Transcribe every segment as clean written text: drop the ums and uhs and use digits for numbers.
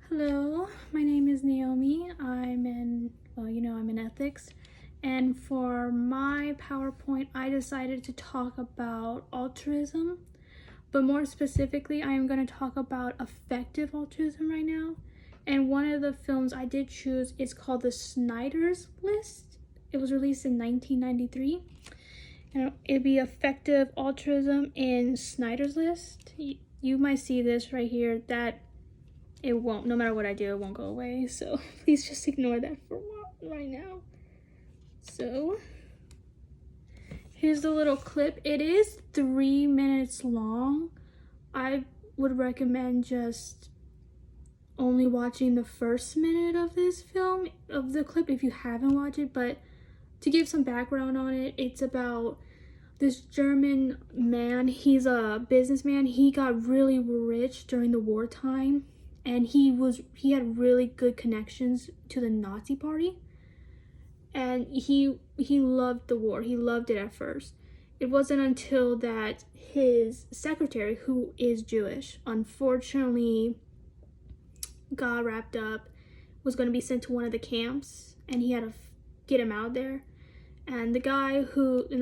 Hello, my name is Naomi. I'm in ethics. And for my PowerPoint, I decided to talk about altruism. But more specifically, I am going to talk about effective altruism right now. And one of the films I did choose is called The Snyder's List. It was released in 1993. And it'd be effective altruism in Snyder's List. You might see this right here that it won't, no matter what I do, it won't go away. So please just ignore that for right now. So here's the little clip. It is 3 minutes long. I would recommend just only watching the first minute of this film, of the clip, if you haven't watched it. But to give some background on it, it's about this German man. He's a businessman. He got really rich during the wartime. And he had really good connections to the Nazi party. And he loved the war. He loved it at first. It wasn't until that his secretary, who is Jewish, unfortunately got wrapped up, was going to be sent to one of the camps, and he had to get him out there. And the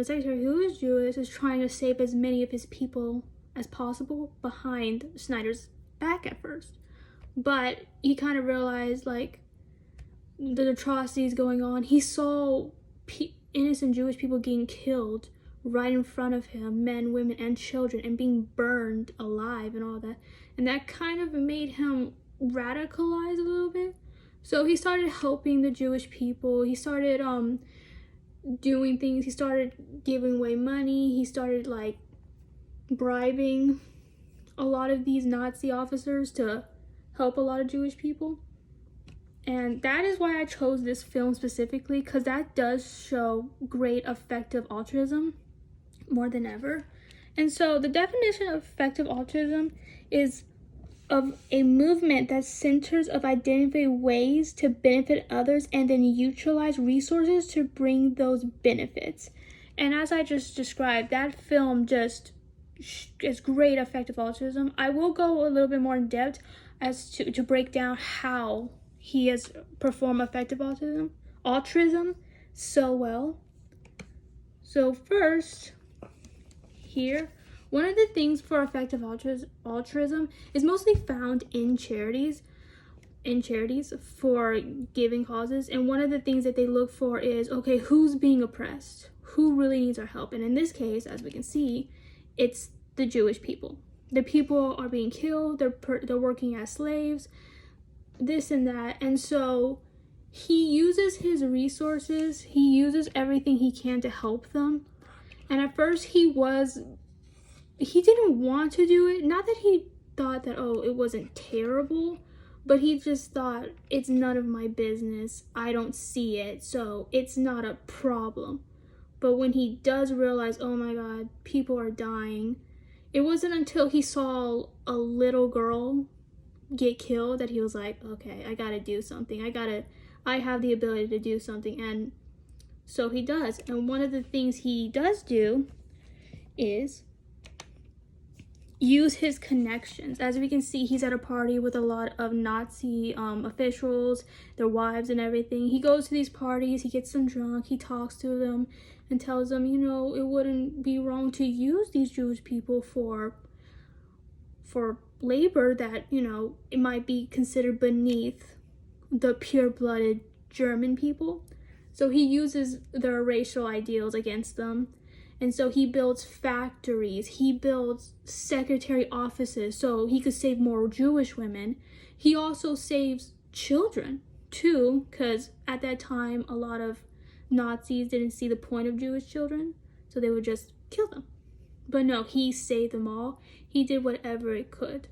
secretary who is Jewish is trying to save as many of his people as possible behind Snyder's back at first. But he kind of realized, like, the atrocities going on. He saw innocent Jewish people getting killed right in front of him, men, women, and children, and being burned alive and all that. And that kind of made him radicalize a little bit. So he started helping the Jewish people. He started doing things. He started giving away money. He started, like, bribing a lot of these Nazi officers to help a lot of Jewish people. And that is why I chose this film specifically, because that does show great effective altruism more than ever. And so the definition of effective altruism is of a movement that centers of identifying ways to benefit others and then utilize resources to bring those benefits. And as I just described, that film just is great effective altruism. I will go a little bit more in depth as to break down how he has performed effective altruism so well. So first, here, one of the things for effective altruism is mostly found in charities for giving causes. And one of the things that they look for is, okay, who's being oppressed? Who really needs our help? And in this case, as we can see, it's the Jewish people. The people are being killed, they're working as slaves, this and that. And so he uses his resources, he uses everything he can to help them. And at first he didn't want to do it. Not that he thought that, oh, it wasn't terrible, but he just thought, it's none of my business, I don't see it, so it's not a problem. But when he does realize, oh my God, people are dying, it wasn't until he saw a little girl get killed that he was like, okay, I gotta do something. I have the ability to do something. And so he does. And one of the things he does do is use his connections. As we can see, he's at a party with a lot of Nazi officials, their wives and everything. He goes to these parties, he gets them drunk, he talks to them and tells them, it wouldn't be wrong to use these Jewish people for labor that, it might be considered beneath the pure-blooded German people. So he uses their racial ideals against them. And so he builds factories, he builds secretary offices so he could save more Jewish women. He also saves children too, because at that time a lot of Nazis didn't see the point of Jewish children, so they would just kill them. But no, he saved them all. He did whatever it could.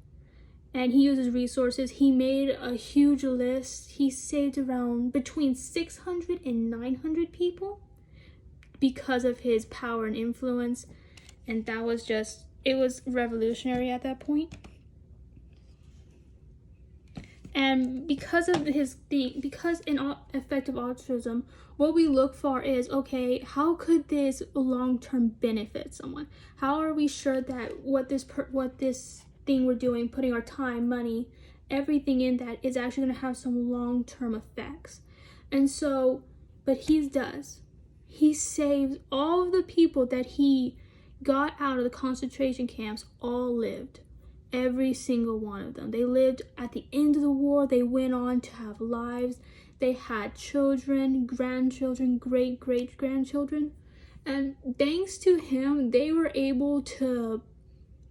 And he uses resources. He made a huge list. He saved around between 600 and 900 people because of his power and influence. And that was it was revolutionary at that point. And because in effective altruism, what we look for is, okay, how could this long-term benefit someone? How are we sure that what this thing we're doing, putting our time, money, everything in that is actually going to have some long-term effects. And so, but he does. He saves all of the people that he got out of the concentration camps, all lived. Every single one of them. They lived at the end of the war. They went on to have lives. They had children, grandchildren, great-great-grandchildren. And thanks to him, they were able to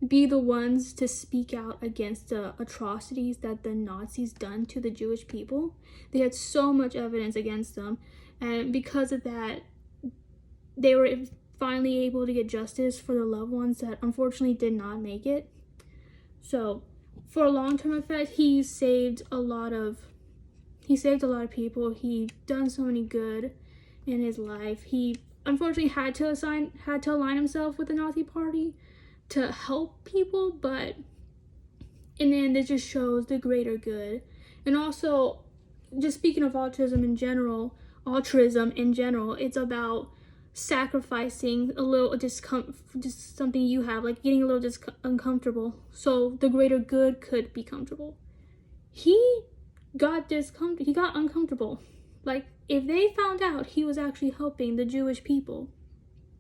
be the ones to speak out against the atrocities that the Nazis done to the Jewish people. They had so much evidence against them, and because of that, they were finally able to get justice for the loved ones that unfortunately did not make it. So for a long-term effect, he saved a lot of people. He done so many good in his life. He unfortunately had to align himself with the Nazi Party to help people, but in the end, it just shows the greater good. And also, just speaking of altruism in general, it's about sacrificing a little just something you have, like getting a little uncomfortable, so the greater good could be comfortable. He got uncomfortable. Like, if they found out he was actually helping the Jewish people,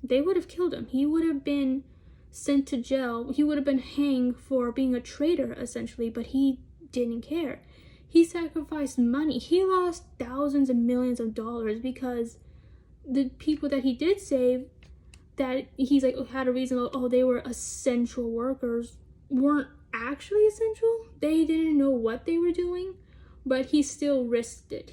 they would have killed him. He would have been sent to jail. He would have been hanged for being a traitor, essentially, but he didn't care. He sacrificed money. He lost thousands and millions of dollars because the people that he did save, that he's like had a reason, oh, they were essential workers, weren't actually essential. They didn't know what they were doing, but he still risked it.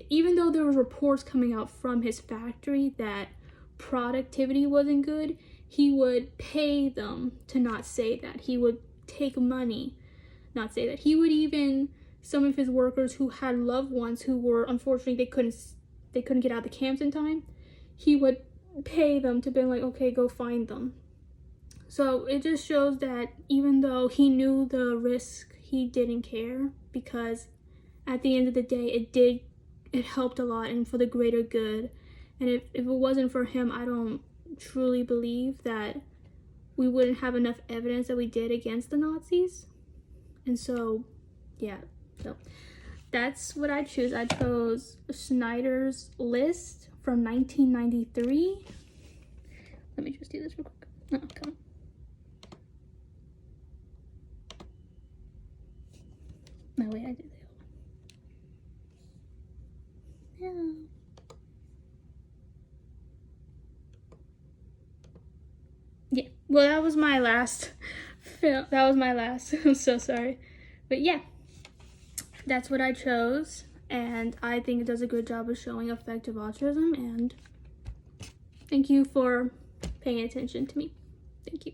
Even though there was reports coming out from his factory that productivity wasn't good, he would pay them to not say that. He would take money, not say that. He would even, some of his workers who had loved ones who were, unfortunately, they couldn't get out of the camps in time, he would pay them to be like, okay, go find them. So it just shows that even though he knew the risk, he didn't care, because at the end of the day, it helped a lot and for the greater good. And if it wasn't for him, I don't truly believe that we wouldn't have enough evidence that we did against the Nazis. And so, yeah, so that's what I choose. I chose Snyder's List from 1993. Let me just do this real quick. Oh, come on. No, wait, I did that. Yeah. Yeah, well, that was my last film. That was my last. I'm so sorry. But yeah, that's what I chose. And I think it does a good job of showing effective altruism. And thank you for paying attention to me. Thank you.